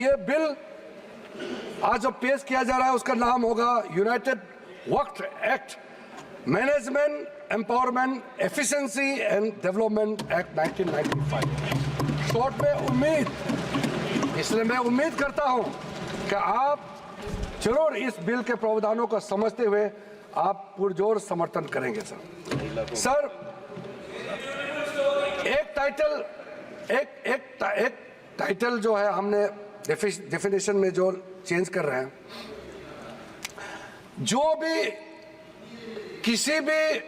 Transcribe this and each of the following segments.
ये बिल आज जो पेश किया जा रहा है उसका नाम होगा United Waqf act, management empowerment efficiency and development act 1995। Short में उम्मीद, इसलिए मैं उम्मीद करता हूं कि आप जरूर इस बिल के प्रावधानों को समझते हुए आप पुरजोर समर्थन करेंगे। सर एक टाइटल जो है हमने डेफिनेशन में जो चेंज कर रहे हैं, जो भी किसी भी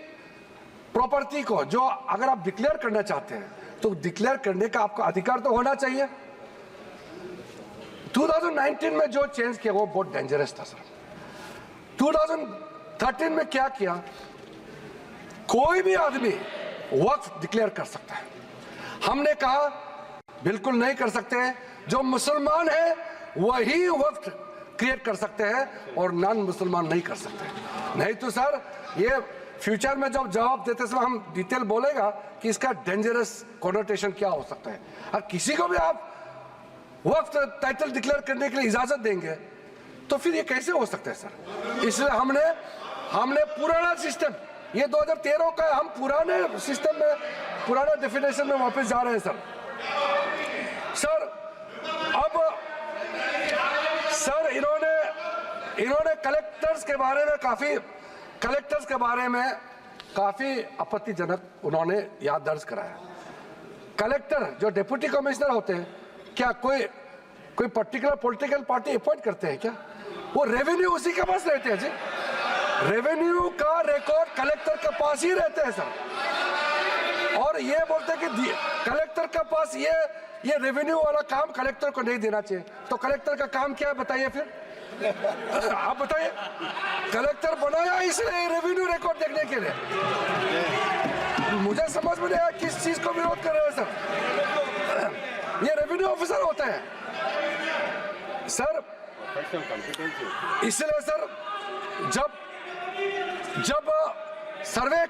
प्रॉपर्टी को जो अगर आप डिक्लेयर करना चाहते हैं तो डिक्लेयर करने का आपका अधिकार तो होना चाहिए। 2019 में जो चेंज किया वो बहुत डेंजरस था सर। 2013 में क्या किया, कोई भी आदमी वक्फ डिक्लेयर कर सकता है। हमने कहा बिल्कुल नहीं कर सकते हैं, जो मुसलमान है वही वक्फ क्रिएट कर सकते हैं और नॉन मुसलमान नहीं कर सकते। नहीं तो सर ये फ्यूचर में जब जवाब देते समय हम डिटेल बोलेगा कि इसका डेंजरस कॉनोटेशन क्या हो सकता है। और किसी को भी आप वक्फ टाइटल डिक्लेयर करने के लिए इजाजत देंगे तो फिर ये कैसे हो सकता है सर। इसलिए हमने पुराना सिस्टम, ये 2013 का है, हम पुराने सिस्टम में पुराना डेफिनेशन में वापस जा रहे हैं सर। अब सर इन्होंने कलेक्टर्स के बारे में काफी आपत्तिजनक उन्होंने याद दर्ज कराया। कलेक्टर जो डिप्टी कमिश्नर होते हैं, क्या कोई पर्टिकुलर पॉलिटिकल पार्टी अपॉइंट करते हैं क्या? वो रेवेन्यू उसी के पास रहते हैं जी। रेवेन्यू का रिकॉर्ड कलेक्टर के पास ही रहते हैं सर। और ये बोलते हैं कि कलेक्टर के पास ये रेवेन्यू वाला काम कलेक्टर को नहीं देना चाहिए। तो कलेक्टर का काम क्या है बताइए फिर? आप बताइए। कलेक्टर बनाया इसलिए रेवेन्यू रिकॉर्ड देखने के लिए। मुझे समझ में नहीं आया किस चीज को विरोध कर रहे हैं सर। ये रेवेन्यू ऑफिसर होते हैं सर। इसलिए सर जब सर्वे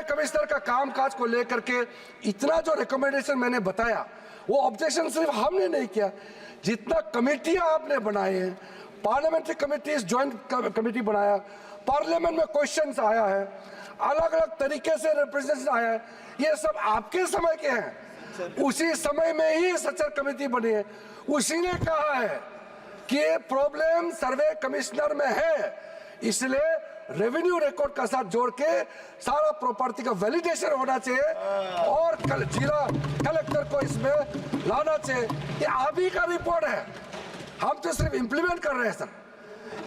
कमिश्नर का कामकाज को लेकर के इतना जो रिकमेंडेशन मैंने बताया, वो ऑब्जेक्शन सिर्फ हमने नहीं किया, जितना कमेटियां आपने बनाए हैं, पार्लियामेंट्री कमेटीज, ज्वाइंट कमेटी बनाया, पार्लियामेंट में क्वेश्चंस आया है, अलग अलग तरीके से रिप्रेजेंटेशन आया है, ये सब आपके समय के हैं। उसी समय में ही सचर कमेटी बनी है। उसी ने कहा है कि ये प्रॉब्लम सर्वे कमिश्नर में है, इसलिए रेवेन्यू रिकॉर्ड का साथ जोड़ के सारा प्रॉपर्टी का वैलिडेशन होना चाहिए और जिला कलेक्टर को इसमें लाना चाहिए। ये आप ही का रिपोर्ट है, हम तो सिर्फ इंप्लीमेंट कर रहे हैं सर।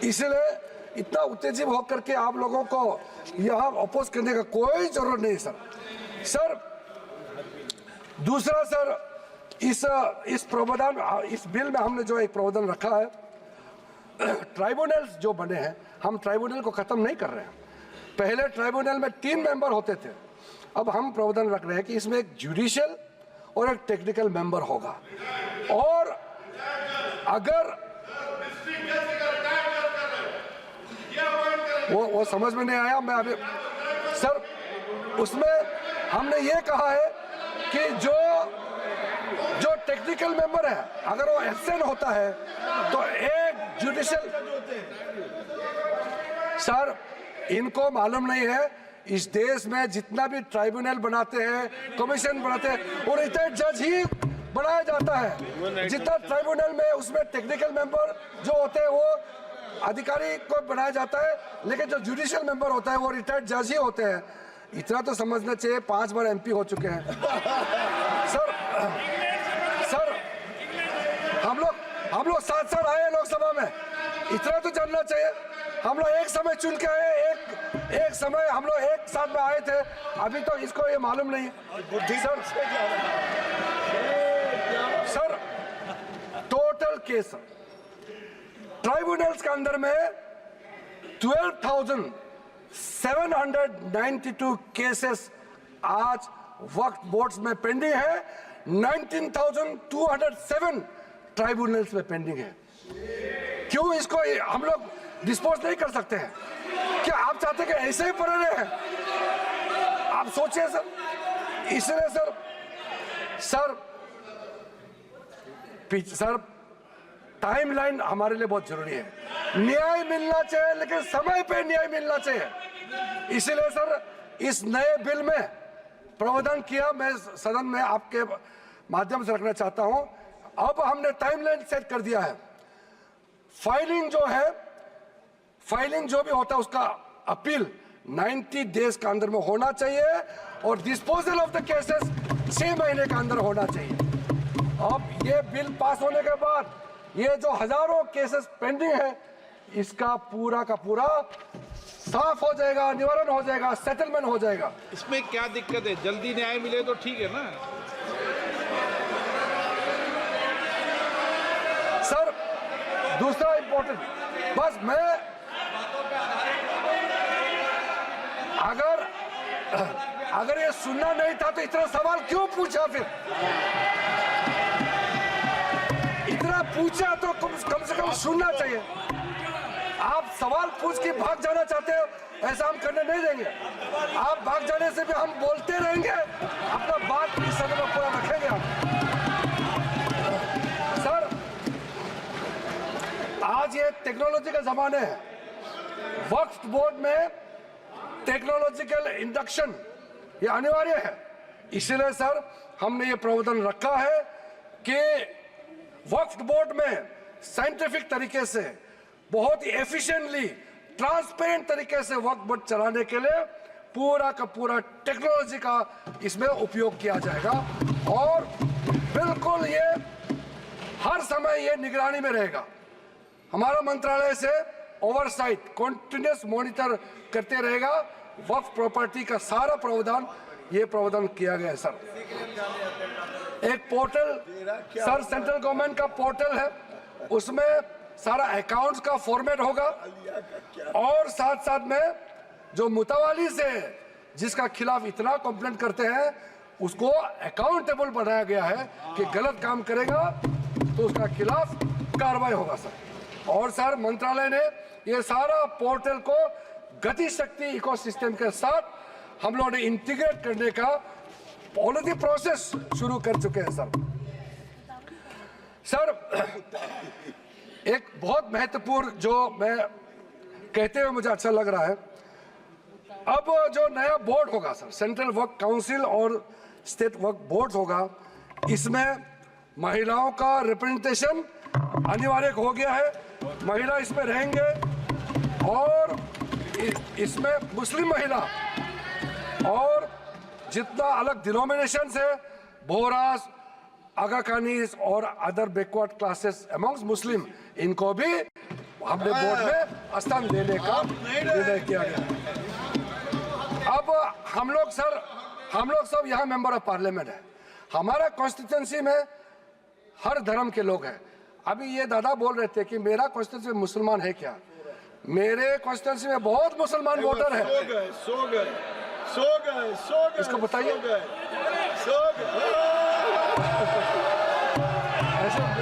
इसलिए इतना उत्तेजित होकर के आप लोगों को यहाँ अपोज करने का कोई जरूरत नहीं सर। दूसरा सर, इस प्रावधान, इस बिल में हमने जो एक प्रावधान रखा है, ट्राइब्यूनल्स जो बने हैं, हम ट्राइब्यूनल को खत्म नहीं कर रहे हैं। पहले ट्राइब्यूनल में 3 मेंबर होते थे, अब हम प्रावधान रख रहे हैं कि इसमें एक जुडिशियल और एक टेक्निकल मेंबर होगा। और अगर वो समझ में नहीं आया, मैं अभी सर उसमें हमने ये कहा है कि जो टेक्निकल मेंबर है अगर वो एब्सेंट होता है तो एक जुडिशियल, सर इनको मालूम नहीं है इस देश में जितना भी ट्राइब्यूनल बनाते हैं, कमीशन बनाते हैं, वो रिटायर्ड जज ही बनाया जाता है। जितना ट्राइब्यूनल में उसमें टेक्निकल मेंबर जो होते हैं वो अधिकारी को बनाया जाता है, लेकिन जो जुडिशियल मेंबर होता है वो रिटायर्ड जज ही होते हैं। इतना तो समझना चाहिए, 5 बार MP हो चुके हैं सर। हम लोग साथ आए लोकसभा में, इतना तो जानना चाहिए। हम लोग एक समय चुन के आए, एक समय हम लोग एक साथ में आए थे, अभी तो इसको ये मालूम नहीं सर। टोटल केस ट्राइब्यूनल्स के अंदर में 12,792 केसेस आज वक्फ बोर्ड्स में पेंडिंग है, 19,207 ट्राइब्यूनल्स में पेंडिंग है। क्यों इसको हम लोग डिस्पोज नहीं कर सकते हैं? क्या आप चाहते हैं कि ऐसे ही पड़े रहे हैं? आप सोचिए सर। इसलिए सर सर टाइमलाइन हमारे लिए बहुत जरूरी है। न्याय मिलना चाहिए, लेकिन समय पे न्याय मिलना चाहिए। इसीलिए सर इस नए बिल में प्रावधान किया, मैं सदन में आपके माध्यम से रखना चाहता हूं। अब हमने टाइमलाइन सेट कर दिया है। फाइलिंग जो है, फाइलिंग जो भी होता है उसका अपील 90 डेज के अंदर में होना चाहिए और डिस्पोजल ऑफ द केसेस 6 महीने के अंदर होना चाहिए। अब ये बिल पास होने के बाद ये जो हजारों केसेस पेंडिंग है, इसका पूरा का पूरा साफ हो जाएगा, निवारण हो जाएगा, सेटलमेंट हो जाएगा। इसमें क्या दिक्कत है? जल्दी न्याय मिले तो ठीक है ना सर। दूसरा इंपॉर्टेंट, बस मैं अगर ये सुनना नहीं था तो इतना सवाल क्यों पूछा? फिर इतना पूछा तो कम से कम सुनना चाहिए। आप सवाल पूछ के भाग जाना चाहते हो, ऐसा हम करने नहीं देंगे। आप भाग जाने से भी हम बोलते रहेंगे, अपना बात इस सदन में पूरा रखेंगे हम। सर आज ये टेक्नोलॉजी का जमाना है। वक्फ बोर्ड में टेक्नोलॉजिकल इंडक्शन ये अनिवार्य है। इसलिए सर हमने ये प्रावधान रखा है कि वक्फ बोर्ड में साइंटिफिक तरीके से बहुत ही एफिशिएंटली, ट्रांसपेरेंट तरीके से वक्फ बोर्ड चलाने के लिए पूरा का पूरा टेक्नोलॉजी का इसमें उपयोग किया जाएगा और बिल्कुल ये हर समय ये निगरानी में रहेगा। हमारा मंत्रालय से ओवरसाइट, कॉन्टिन्यूस मॉनिटर करते रहेगा। वक्फ प्रॉपर्टी का सारा प्रावधान ये प्रावधान किया गया है सर। एक पोर्टल सर, सेंट्रल गवर्नमेंट का पोर्टल है, उसमें सारा अकाउंट्स का फॉर्मेट होगा और साथ साथ में जो मुतवाली से जिसका खिलाफ इतना कंप्लेंट करते हैं उसको अकाउंटेबल बनाया गया है कि गलत काम करेगा तो उसका खिलाफ कार्रवाई होगा सर। और सर मंत्रालय ने ये सारा पोर्टल को गति शक्ति इकोसिस्टम के साथ हम लोगों ने इंटीग्रेट करने का पॉलिसी प्रोसेस शुरू कर चुके हैं सर। सर एक बहुत महत्वपूर्ण जो मैं कहते हुए मुझे अच्छा लग रहा है, अब जो नया बोर्ड होगा सर, सेंट्रल वक्फ काउंसिल और स्टेट वक्फ बोर्ड होगा, इसमें महिलाओं का रिप्रेजेंटेशन अनिवार्य हो गया है। महिला इसमें रहेंगे और इसमें मुस्लिम महिला और जितना अलग डिनोमिनेशन है, बोहरास, आगा खानीज और अदर बैकवर्ड क्लासेस अमंग्स मुस्लिम, इनको भी हमने बोर्ड में स्थान देने का निर्णय किया गया। अब हम लोग सब यहाँ मेंबर ऑफ पार्लियामेंट है। हमारा कॉन्स्टिट्यूंसी में हर धर्म के लोग हैं। अभी ये दादा बोल रहे थे कि मेरा कॉन्स्टिट्यूंसी में मुसलमान है क्या? मेरे कॉन्स्टिट्यूंसी में बहुत मुसलमान वोटर है। सो गए इसको बताइए। ऐसे आप